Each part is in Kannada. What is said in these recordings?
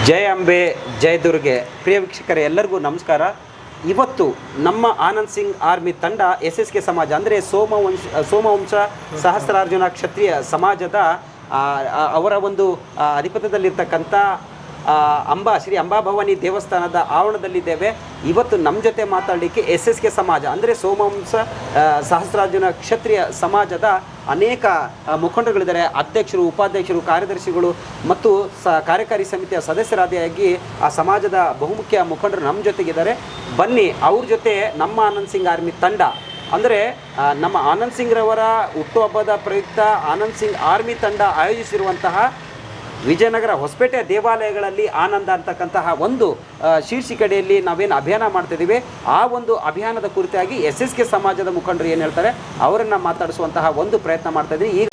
ಜಯ ಅಂಬೆ ಜಯ ದುರ್ಗೆ. ಪ್ರಿಯ ವೀಕ್ಷಕರೇ, ಎಲ್ಲರಿಗೂ ನಮಸ್ಕಾರ. ಇವತ್ತು ನಮ್ಮ ಆನಂದ್ ಸಿಂಗ್ ಆರ್ಮಿ ತಂಡ SSK ಸಮಾಜ ಅಂದರೆ ಸೋಮವಂಶ ಸಹಸ್ರಾರ್ಜುನ ಕ್ಷತ್ರಿಯ ಸಮಾಜದ ಅವರ ಒಂದು ಅಧಿಪತ್ಯದಲ್ಲಿರ್ತಕ್ಕಂಥ ಶ್ರೀ ಅಂಬಾಭವಾನಿ ದೇವಸ್ಥಾನದ ಆವರಣದಲ್ಲಿದ್ದೇವೆ. ಇವತ್ತು ನಮ್ಮ ಜೊತೆ ಮಾತಾಡಲಿಕ್ಕೆ SSK ಸಮಾಜ ಅಂದರೆ ಸೋಮವಂಶ ಸಹಸ್ರಾರ್ಜುನ ಕ್ಷತ್ರಿಯ ಸಮಾಜದ ಅನೇಕ ಮುಖಂಡರುಗಳಿದ್ದಾರೆ. ಅಧ್ಯಕ್ಷರು, ಉಪಾಧ್ಯಕ್ಷರು, ಕಾರ್ಯದರ್ಶಿಗಳು ಮತ್ತು ಕಾರ್ಯಕಾರಿ ಸಮಿತಿಯ ಸದಸ್ಯರಾದಿಯಾಗಿ ಆ ಸಮಾಜದ ಬಹುಮುಖ್ಯ ಮುಖಂಡರು ನಮ್ಮ ಜೊತೆಗಿದ್ದಾರೆ. ಬನ್ನಿ, ಅವ್ರ ಜೊತೆ ನಮ್ಮ ಆನಂದ್ ಸಿಂಗ್ ಆರ್ಮಿ ತಂಡ ಅಂದರೆ ನಮ್ಮ ಆನಂದ್ ಸಿಂಗ್ರವರ ಹುಟ್ಟುಹಬ್ಬದ ಪ್ರಯುಕ್ತ ಆನಂದ್ ಸಿಂಗ್ ಆರ್ಮಿ ತಂಡ ಆಯೋಜಿಸಿರುವಂತಹ ವಿಜಯನಗರ ಹೊಸಪೇಟೆ ದೇವಾಲಯಗಳಲ್ಲಿ ಆನಂದ ಅಂತಕ್ಕಂತಹ ಒಂದು ಶೀರ್ಷಿಕೆಯಲ್ಲಿ ನಾವೇನು ಅಭಿಯಾನ ಮಾಡ್ತಿದ್ದೀವಿ, ಆ ಒಂದು ಅಭಿಯಾನದ ಕುರಿತಾಗಿ SSK ಸಮಾಜದ ಮುಖಂಡರು ಏನು ಹೇಳ್ತಾರೆ ಅವರನ್ನು ಮಾತಾಡಿಸುವಂತಹ ಒಂದು ಪ್ರಯತ್ನ ಮಾಡ್ತಾಯಿದ್ದೀವಿ.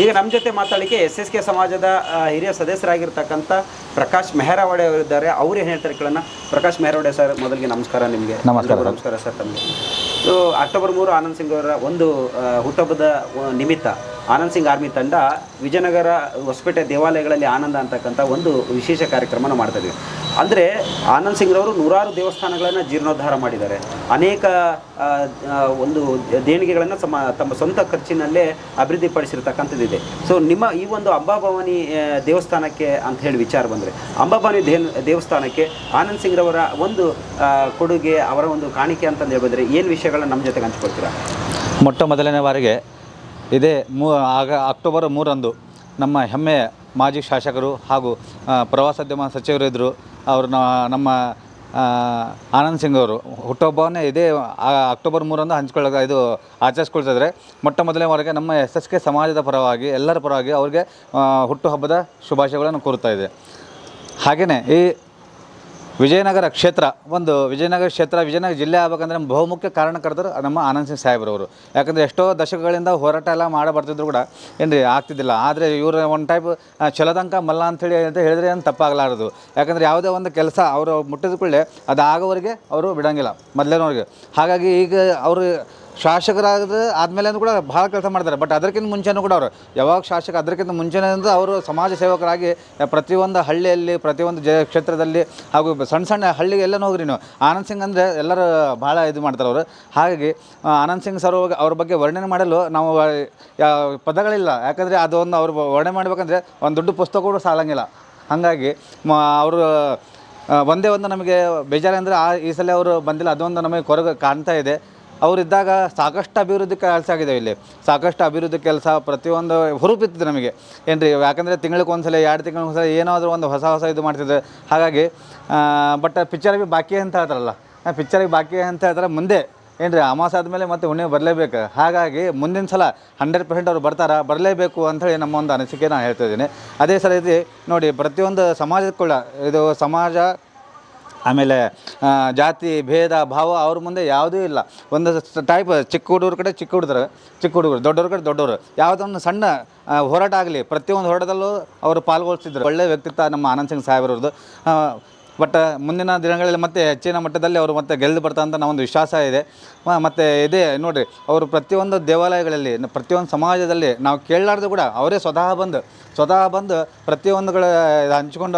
ಈಗ ನಮ್ಮ ಜೊತೆ ಮಾತಾಡಲಿಕ್ಕೆ SSK ಸಮಾಜದ ಹಿರಿಯ ಸದಸ್ಯರಾಗಿರ್ತಕ್ಕಂಥ ಪ್ರಕಾಶ್ ಮೆಹರಾವಡೆ ಅವರಿದ್ದಾರೆ. ಅವ್ರು ಏನು ಹೇಳ್ತಾರೆ ಕೇಳೋಣ. ಪ್ರಕಾಶ್ ಮೆಹರಾವಡೆ ಸರ್, ಮೊದಲಿಗೆ ನಮಸ್ಕಾರ ನಿಮಗೆ. ನಮಸ್ಕಾರ ಸರ್ ತಮಗೆ. ಅಕ್ಟೋಬರ್ 3 ಆನಂದ್ ಸಿಂಗ್ ಅವರ ಒಂದು ಹುಟ್ಟುಹಬ್ಬದ ನಿಮಿತ್ತ ಆನಂದ್ ಸಿಂಗ್ ಆರ್ಮಿ ತಂಡ ವಿಜಯನಗರ ಹೊಸಪೇಟೆ ದೇವಾಲಯಗಳಲ್ಲಿ ಆನಂದ ಅಂತಕ್ಕಂಥ ಒಂದು ವಿಶೇಷ ಕಾರ್ಯಕ್ರಮನ ಮಾಡ್ತಾಯಿದ್ದೀವಿ. ಅಂದರೆ ಆನಂದ್ ಸಿಂಗ್ರವರು ನೂರಾರು ದೇವಸ್ಥಾನಗಳನ್ನು ಜೀರ್ಣೋದ್ಧಾರ ಮಾಡಿದ್ದಾರೆ. ಅನೇಕ ಒಂದು ದೇಣಿಗೆಗಳನ್ನು ತಮ್ಮ ಸ್ವಂತ ಖರ್ಚಿನಲ್ಲೇ ಅಭಿವೃದ್ಧಿಪಡಿಸಿರ್ತಕ್ಕಂಥದ್ದಿದೆ. ಸೊ ನಿಮ್ಮ ಈ ಒಂದು ಅಂಬಾಭವಾನಿ ದೇವಸ್ಥಾನಕ್ಕೆ ಅಂತ ಹೇಳಿ ವಿಚಾರ ಬಂದರೆ, ಅಂಬಾಭವಾನಿ ದೇವಸ್ಥಾನಕ್ಕೆ ಆನಂದ್ ಸಿಂಗ್ರವರ ಒಂದು ಕೊಡುಗೆ, ಅವರ ಒಂದು ಕಾಣಿಕೆ ಅಂತಂದು ಹೇಳ್ಬೋದ್ರೆ ಏನು ವಿಷಯಗಳನ್ನ ನಮ್ಮ ಜೊತೆಗೆ ಹಂಚ್ಕೊಳ್ತೀರಾ? ಮೊಟ್ಟ ಮೊದಲನೇ ಬಾರಿಗೆ ಇದೇ ಅಕ್ಟೋಬರ್ 3ರಂದು ನಮ್ಮ ಹೆಮ್ಮೆಯ ಮಾಜಿ ಶಾಸಕರು ಹಾಗೂ ಪ್ರವಾಸೋದ್ಯಮ ಸಚಿವರಿದ್ದರು ಅವರು ನಮ್ಮ ಆನಂದ್ ಸಿಂಗ್ ಅವರು ಹುಟ್ಟುಹಬ್ಬವನ್ನೇ ಇದೇ ಅಕ್ಟೋಬರ್ 3ರಂದು ಆಚರಿಸ್ಕೊಳ್ತಿದ್ರೆ. ಮೊಟ್ಟ ಮೊದಲನೇವರೆಗೆ ನಮ್ಮ SSK ಸಮಾಜದ ಪರವಾಗಿ, ಎಲ್ಲರ ಪರವಾಗಿ ಅವ್ರಿಗೆ ಹುಟ್ಟುಹಬ್ಬದ ಶುಭಾಶಯಗಳನ್ನು ಕೋರುತ್ತಾ ಇದೆ. ಹಾಗೆಯೇ ಈ ವಿಜಯನಗರ ವಿಜಯನಗರ ಜಿಲ್ಲೆ ಆಗಬೇಕಂದ್ರೆ ಬಹುಮುಖ್ಯ ಕಾರಣಕರ್ತರು ನಮ್ಮ ಆನಂದ್ ಸಿಂಗ್ ಸಾಹೇಬ್ರವರು. ಯಾಕಂದರೆ ಎಷ್ಟೋ ದಶಕಗಳಿಂದ ಹೋರಾಟ ಎಲ್ಲ ಬರ್ತಿದ್ರು ಕೂಡ ಏನ್ರಿ ಆಗ್ತಿದ್ದಿಲ್ಲ. ಆದರೆ ಇವರು ಒಂದು ಟೈಪ್ ಛಲದಂಕ ಮಲ್ಲ ಅಂಥೇಳಿ ಅಂತ ಹೇಳಿದ್ರೆ ಏನು ತಪ್ಪಾಗಲಾರದು. ಯಾಕಂದರೆ ಯಾವುದೇ ಒಂದು ಕೆಲಸ ಅವರು ಮುಟ್ಟಿದ ಕೂಡಲೇ ಅದು ಆಗೋವರೆಗೆ ಅವರು ಬಿಡೋಂಗಿಲ್ಲ ಮೊದಲೇನವ್ರಿಗೆ. ಹಾಗಾಗಿ ಈಗ ಅವರು ಶಾಸಕರಾದ ಆದಮೇಲೆ ಕೂಡ ಭಾಳ ಕೆಲಸ ಮಾಡ್ತಾರೆ. ಬಟ್ ಅದಕ್ಕಿಂತ ಮುಂಚೆನೂ ಕೂಡ ಅವರು ಯಾವಾಗ ಶಾಸಕ ಅದಕ್ಕಿಂತ ಮುಂಚೆಯಿಂದ ಅವರು ಸಮಾಜ ಸೇವಕರಾಗಿ ಪ್ರತಿಯೊಂದು ಹಳ್ಳಿಯಲ್ಲಿ, ಪ್ರತಿಯೊಂದು ಕ್ಷೇತ್ರದಲ್ಲಿ ಹಾಗೂ ಸಣ್ಣ ಹಳ್ಳಿಗೆ ಎಲ್ಲನೂ ಹೋಗ್ರಿ ನೀವು, ಆನಂದ್ ಸಿಂಗ್ ಅಂದರೆ ಎಲ್ಲರೂ ಭಾಳ ಇದು ಮಾಡ್ತಾರೆ ಅವರು. ಹಾಗಾಗಿ ಆನಂದ್ ಸಿಂಗ್ ಸರ್ ಅವ್ರ ಬಗ್ಗೆ ವರ್ಣನೆ ಮಾಡಲು ನಾವು ಪದಗಳಿಲ್ಲ. ಯಾಕಂದರೆ ಅದೊಂದು ಅವ್ರು ವರ್ಣನೆ ಮಾಡಬೇಕಂದ್ರೆ ಒಂದು ದೊಡ್ಡ ಪುಸ್ತಕ ಕೂಡ ಸಾಲಂಗಿಲ್ಲ. ಹಾಗಾಗಿ ಅವರು ಒಂದೇ ಒಂದು ನಮಗೆ ಬೇಜಾರು ಅಂದರೆ ಈ ಸಲ ಅವರು ಬಂದಿಲ್ಲ, ಅದೊಂದು ನಮಗೆ ಕೊರಗು ಕಾಣ್ತಾ ಇದೆ. ಅವರಿದ್ದಾಗ ಸಾಕಷ್ಟು ಅಭಿವೃದ್ಧಿ ಕೆಲಸ ಆಗಿದೆ. ಇಲ್ಲಿ ಸಾಕಷ್ಟು ಅಭಿವೃದ್ಧಿ ಕೆಲಸ ಪ್ರತಿಯೊಂದು ಹುರುಪಿತ್ತು ನಮಗೆ ಏನ್ರಿ. ಯಾಕಂದರೆ ತಿಂಗಳಿಗೊಂದ್ಸಲ 2 ತಿಂಗಳಿಗೊಂದ್ಸಲ ಏನಾದರೂ ಒಂದು ಹೊಸ ಇದು ಮಾಡ್ತಿದ್ದೆ. ಹಾಗಾಗಿ ಬಟ್ ಪಿಕ್ಚರಿಗೆ ಬಾಕಿ ಅಂತ ಹೇಳ್ತಾರಲ್ಲ, ಪಿಕ್ಚರಿಗೆ ಬಾಕಿ ಅಂತ ಹೇಳ್ತಾರೆ. ಮುಂದೆ ಏನ್ರಿ ಅಮಾವಾಸ್ಯೆ ಆದಮೇಲೆ ಮತ್ತೆ ಹುಣ್ಣಿಮೆ ಬರಲೇಬೇಕು. ಹಾಗಾಗಿ ಮುಂದಿನ ಸಲ 100% ಅವ್ರು ಬರಲೇಬೇಕು ಅಂಥೇಳಿ ನಮ್ಮ ಒಂದು ಅನಿಸಿಕೆ ನಾನು ಹೇಳ್ತಾ ಇದ್ದೀನಿ. ಅದೇ ಸಲ ಇದು ನೋಡಿ, ಪ್ರತಿಯೊಂದು ಸಮಾಜದ ಕೂಡ ಇದು ಸಮಾಜ, ಆಮೇಲೆ ಜಾತಿ ಭೇದ ಭಾವ ಅವ್ರ ಮುಂದೆ ಯಾವುದೂ ಇಲ್ಲ. ಒಂದು ಟೈಪ್ ಚಿಕ್ಕ ಹುಡುಗರ ಕಡೆ ಚಿಕ್ಕ ಹುಡುಗರು, ದೊಡ್ಡವ್ರ ಕಡೆ ದೊಡ್ಡವರು, ಯಾವುದೊಂದು ಸಣ್ಣ ಹೋರಾಟ ಆಗಲಿ ಪ್ರತಿಯೊಂದು ಹೋರಾಟದಲ್ಲೂ ಅವರು ಪಾಲ್ಗೊಳ್ತಿದ್ರು. ಒಳ್ಳೆಯ ವ್ಯಕ್ತಿತ್ವ ನಮ್ಮ ಆನಂದ್ ಸಿಂಗ್ ಸಾಹೇಬ್ರವ್ರದ್ದು. ಬಟ್ ಮುಂದಿನ ದಿನಗಳಲ್ಲಿ ಮತ್ತೆ ಹೆಚ್ಚಿನ ಮಟ್ಟದಲ್ಲಿ ಅವರು ಮತ್ತೆ ಗೆದ್ದು ಬರ್ತಾರಂತ ನಾವೊಂದು ವಿಶ್ವಾಸ ಇದೆ. ಮತ್ತು ಇದೇ ನೋಡಿರಿ, ಅವರು ಪ್ರತಿಯೊಂದು ದೇವಾಲಯಗಳಲ್ಲಿ, ಪ್ರತಿಯೊಂದು ಸಮಾಜದಲ್ಲಿ ನಾವು ಕೇಳಲಾರ್ದು ಕೂಡ ಅವರೇ ಸ್ವತಃ ಬಂದು ಪ್ರತಿಯೊಂದುಗಳ ಹಂಚ್ಕೊಂಡು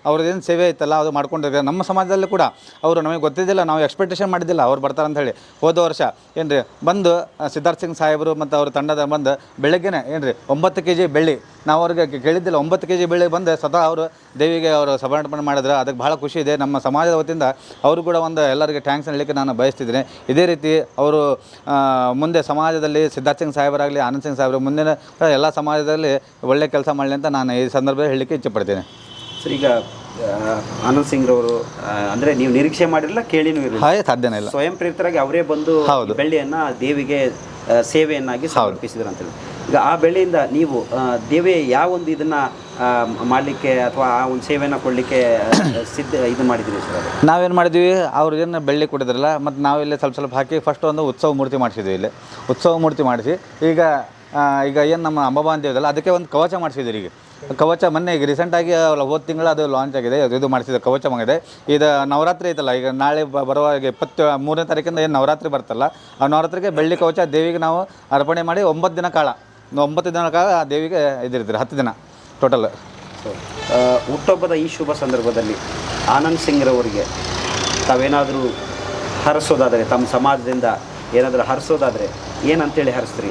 ಅವ್ರದ್ದೇನು ಸೇವೆ ಐತಲ್ಲ ಅದು ಮಾಡ್ಕೊಂಡಿರ್ತಾರೆ. ನಮ್ಮ ಸಮಾಜದಲ್ಲಿ ಕೂಡ ಅವರು ನಮಗೆ ಗೊತ್ತಿದ್ದಿಲ್ಲ, ನಾವು ಎಕ್ಸ್ಪೆಕ್ಟೇಷನ್ ಮಾಡಿದ್ದಿಲ್ಲ ಅವ್ರು ಬರ್ತಾರಂತ ಹೇಳಿ. ಹೋದ ವರ್ಷ ಏನ್ರಿ ಬಂದು ಸಿದ್ಧಾರ್ಥ್ ಸಿಂಗ್ ಸಾಹೇಬರು ಮತ್ತು ಅವ್ರ ತಂಡದ ಬಂದು ಬೆಳಗ್ಗೆನೇ ಏನ್ರಿ 9 kg ಬೆಳ್ಳಿ, ನಾವು ಅವ್ರಿಗೆ ಕೇಳಿದ್ದಿಲ್ಲ, 9 kg ಬೆಳ್ಳಿ ಬಂದು ಸ್ವತಃ ಅವರು ದೇವಿಗೆ ಅವರು ಸಮರ್ಪಣೆ ಮಾಡಿದ್ರು. ಅದಕ್ಕೆ ಭಾಳ ಖುಷಿ ಇದೆ. ನಮ್ಮ ಸಮಾಜದ ವತಿಯಿಂದ ಅವರು ಕೂಡ ಒಂದು ಎಲ್ಲರಿಗೆ ಥ್ಯಾಂಕ್ಸ್ ಹೇಳಲಿಕ್ಕೆ ನಾನು ಬಯಸ್ತಿದ್ದೀನಿ. ಇದೇ ರೀತಿ ಅವರು ಮುಂದೆ ಸಮಾಜದಲ್ಲಿ ಸಿದ್ಧಾರ್ಥ್ ಸಿಂಗ್ ಸಾಹೇಬರಾಗಲಿ, ಆನಂದ್ ಸಿಂಗ್ ಸಾಹೇಬರು ಮುಂದಿನ ಎಲ್ಲ ಸಮಾಜದಲ್ಲಿ ಒಳ್ಳೆ ಕೆಲಸ ಮಾಡಲಿ ಅಂತ ನಾನು ಈ ಸಂದರ್ಭದಲ್ಲಿ ಹೇಳಲಿಕ್ಕೆ ಇಚ್ಛೆಪಡ್ತೇನೆ. ಸರ್, ಈಗ ಆನಂದ್ ಸಿಂಗ್ರವರು ಅಂದರೆ ನೀವು ನಿರೀಕ್ಷೆ ಮಾಡಿರಲಿಲ್ಲ, ಕೇಳಿನೂ ಇರಲಿಲ್ಲ, ಸಾಧ್ಯನೇ ಇಲ್ಲ, ಸ್ವಯಂ ಪ್ರೇರಿತರಾಗಿ ಅವರೇ ಬಂದು ಬೆಳ್ಳಿಯನ್ನು ದೇವಿಗೆ ಸೇವೆಯನ್ನಾಗಿ ಸಮರ್ಪಿಸಿದ್ರು ಅಂತೇಳಿ. ಈಗ ಆ ಬೆಳ್ಳಿಯಿಂದ ನೀವು ದೇವಿ ಯಾವ ಒಂದು ಇದನ್ನು ಮಾಡಲಿಕ್ಕೆ ಅಥವಾ ಆ ಒಂದು ಸೇವೆಯನ್ನು ಕೊಡಲಿಕ್ಕೆ ಇದನ್ನು ಮಾಡಿದ್ದೀರಿ ಸರ್? ನಾವೇನು ಮಾಡಿದ್ವಿ, ಅವ್ರಿಗೇನು ಬೆಳ್ಳಿ ಕೊಟ್ಟಿದ್ರಲ್ಲ, ಮತ್ತು ನಾವಿಲ್ಲಿ ಸ್ವಲ್ಪ ಹಾಕಿ ಫಸ್ಟ್ ಒಂದು ಉತ್ಸವ ಮೂರ್ತಿ ಮಾಡಿಸಿದ್ವಿ. ಇಲ್ಲಿ ಉತ್ಸವ ಮೂರ್ತಿ ಮಾಡಿಸಿ ಈಗ ಏನು ನಮ್ಮ ಅಂಬಾಭವಾನಿ ದೇವದಲ್ಲ ಅದಕ್ಕೆ ಒಂದು ಕವಚ ಮಾಡಿಸಿದ್ರಿ. ಈಗ ಕವಚ ಮೊನ್ನೆ ಈಗ ರೀಸೆಂಟಾಗಿ ಹೋದ ತಿಂಗಳು ಅದು ಲಾಂಚ್ ಆಗಿದೆ, ಇದು ಮಾಡಿಸಿದ ಕವಚ ಆಗಿದೆ. ಇದು ನವರಾತ್ರಿ ಐತಲ್ಲ, ಈಗ ನಾಳೆ ಬರುವ 23ನೇ ತಾರೀಕಿಂದ ಏನು ನವರಾತ್ರಿ ಬರ್ತಲ್ಲ, ಆ ನವರಾತ್ರಿಗೆ ಬೆಳ್ಳಿ ಕವಚ ದೇವಿಗೆ ನಾವು ಅರ್ಪಣೆ ಮಾಡಿ 9 ದಿನ ಕಾಲ ಆ ದೇವಿಗೆ ಇದಿರ್ತೀರಿ. 10 ದಿನ ಟೋಟಲ್ ಹುಟ್ಟುಹಬ್ಬದ ಈ ಶುಭ ಸಂದರ್ಭದಲ್ಲಿ ಆನಂದ್ ಸಿಂಗ್ರವರಿಗೆ ತಾವೇನಾದರೂ ಹರಿಸೋದಾದರೆ ತಮ್ಮ ಸಮಾಜದಿಂದ ಏನಾದರೂ ಹರಿಸೋದಾದರೆ ಏನಂತೇಳಿ ಹರಿಸ್ತೀರಿ?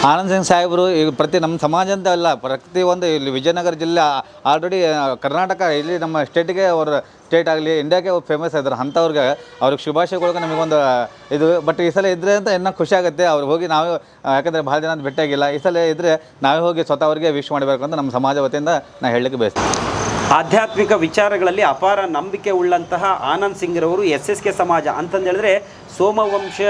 ಆನಂದ್ ಸಿಂಗ್ ಸಾಹೇಬರು ಈಗ ಪ್ರತಿ ನಮ್ಮ ಸಮಾಜ ಅಂತ ಅಲ್ಲ, ಪ್ರತಿಯೊಂದು ಇಲ್ಲಿ ವಿಜಯನಗರ ಜಿಲ್ಲೆ ಆಲ್ರೆಡಿ ಕರ್ನಾಟಕ ಇಲ್ಲಿ ನಮ್ಮ ಸ್ಟೇಟಿಗೆ ಅವ್ರ ಸ್ಟೇಟ್ ಆಗಲಿ ಇಂಡಿಯಾಗೆ ಫೇಮಸ್ ಇದ್ದಾರೆ. ಅಂಥವ್ರಿಗೆ ಅವ್ರಿಗೆ ಶುಭಾಶಯಗಳಿಗೆ ನಮಗೊಂದು ಇದು. ಬಟ್ ಈ ಸಲ ಇದ್ದರೆ ಅಂತ ಇನ್ನೂ ಖುಷಿ ಆಗುತ್ತೆ. ಅವ್ರು ಹೋಗಿ ನಾವೇ, ಯಾಕಂದರೆ ಭಾಳ ದಿನ ಭೇಟಿಯಾಗಿಲ್ಲ, ಈ ಸಲ ಇದ್ದರೆ ನಾವೇ ಹೋಗಿ ಸ್ವತಃ ಅವ್ರಿಗೆ ವಿಶ್ ಮಾಡಬೇಕು ಅಂತ ನಮ್ಮ ಸಮಾಜ ವತಿಯಿಂದ ನಾನು ಹೇಳಲಿಕ್ಕೆ ಬಯಸ್ತೀನಿ. ಆಧ್ಯಾತ್ಮಿಕ ವಿಚಾರಗಳಲ್ಲಿ ಅಪಾರ ನಂಬಿಕೆ ಉಳ್ಳಂತಹ ಆನಂದ್ ಸಿಂಗ್ರವರು SSK ಸಮಾಜ ಅಂತಂದೇಳಿದ್ರೆ ಸೋಮವಂಶ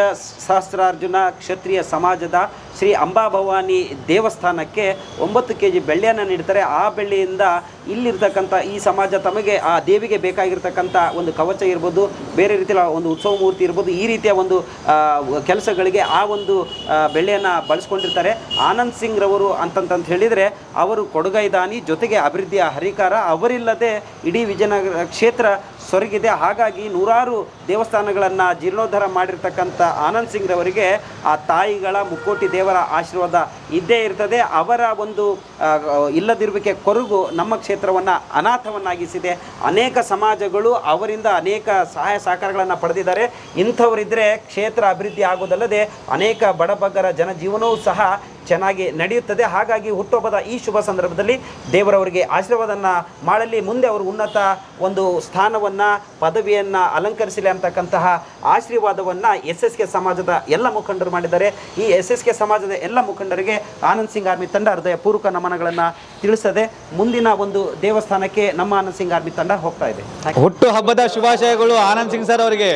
ಸಹಸ್ರಾರ್ಜುನ ಕ್ಷತ್ರಿಯ ಸಮಾಜದ ಶ್ರೀ ಅಂಬಾಭವಾನಿ ದೇವಸ್ಥಾನಕ್ಕೆ 9 kg ಬೆಳ್ಳಿಯನ್ನು ನೀಡ್ತಾರೆ. ಆ ಬೆಳ್ಳಿಯಿಂದ ಇಲ್ಲಿರ್ತಕ್ಕಂಥ ಈ ಸಮಾಜ ತಮಗೆ ಆ ದೇವಿಗೆ ಬೇಕಾಗಿರ್ತಕ್ಕಂಥ ಒಂದು ಕವಚ ಇರ್ಬೋದು, ಬೇರೆ ರೀತಿಯ ಒಂದು ಉತ್ಸವ ಮೂರ್ತಿ ಇರ್ಬೋದು, ಈ ರೀತಿಯ ಒಂದು ಕೆಲಸಗಳಿಗೆ ಆ ಒಂದು ಬೆಳ್ಳಿಯನ್ನು ಬಳಸ್ಕೊಂಡಿರ್ತಾರೆ. ಆನಂದ್ ಸಿಂಗ್ರವರು ಅಂತಂತ ಹೇಳಿದರೆ ಅವರು ಕೊಡುಗೈದಾನಿ, ಜೊತೆಗೆ ಅಭಿವೃದ್ಧಿಯ ಹರಿಕಾರ. ಅವರಿಲ್ಲದೆ ಇಡೀ ವಿಜಯನಗರ ಕ್ಷೇತ್ರ ಸೊರಗಿದೆ. ಹಾಗಾಗಿ ನೂರಾರು ದೇವಸ್ಥಾನಗಳನ್ನು ಜೀರ್ಣೋದ್ಧಾರ ಮಾಡಿರ್ತಕ್ಕಂಥ ಆನಂದ್ ಸಿಂಗ್ರವರಿಗೆ ಆ ತಾಯಿಗಳ ಮುಕ್ಕೋಟಿ ದೇವರ ಆಶೀರ್ವಾದ ಇದ್ದೇ ಇರ್ತದೆ. ಅವರ ಒಂದು ಇಲ್ಲದಿರುವಿಕೆ ಕೊರಗು ನಮ್ಮ ಕ್ಷೇತ್ರವನ್ನು ಅನಾಥವನ್ನಾಗಿಸಿದೆ. ಅನೇಕ ಸಮಾಜಗಳು ಅವರಿಂದ ಅನೇಕ ಸಹಾಯ ಸಹಕಾರಗಳನ್ನು ಪಡೆದಿದ್ದಾರೆ. ಇಂಥವರಿದ್ದರೆ ಕ್ಷೇತ್ರ ಅಭಿವೃದ್ಧಿ ಆಗೋದಲ್ಲದೆ ಅನೇಕ ಬಡಬಗ್ಗರ ಜನಜೀವನವೂ ಸಹ ಚೆನ್ನಾಗಿ ನಡೆಯುತ್ತದೆ. ಹಾಗಾಗಿ ಹುಟ್ಟುಹಬ್ಬದ ಈ ಶುಭ ಸಂದರ್ಭದಲ್ಲಿ ದೇವರವರಿಗೆ ಆಶೀರ್ವಾದವನ್ನು ಮಾಡಲಿ, ಮುಂದೆ ಅವರು ಉನ್ನತ ಒಂದು ಸ್ಥಾನವನ್ನು ಪದವಿಯನ್ನು ಅಲಂಕರಿಸಲಿ ಅಂತಕ್ಕಂತಹ ಆಶೀರ್ವಾದವನ್ನು SSK ಸಮಾಜದ ಎಲ್ಲ ಮುಖಂಡರು ಮಾಡಿದ್ದಾರೆ. ಈ SSK ಸಮಾಜದ ಎಲ್ಲ ಮುಖಂಡರಿಗೆ ಆನಂದ್ ಸಿಂಗ್ ಆರ್ಮಿ ತಂಡ ಹೃದಯಪೂರ್ವಕ ನಮನಗಳನ್ನು ತಿಳಿಸದೆ ಮುಂದಿನ ಒಂದು ದೇವಸ್ಥಾನಕ್ಕೆ ನಮ್ಮ ಆನಂದ್ ಸಿಂಗ್ ಆರ್ಮಿ ತಂಡ ಹೋಗ್ತಾ ಇದೆ. ಹುಟ್ಟು ಹಬ್ಬದ ಶುಭಾಶಯಗಳು ಆನಂದ್ ಸಿಂಗ್ ಸರ್ ಅವರಿಗೆ.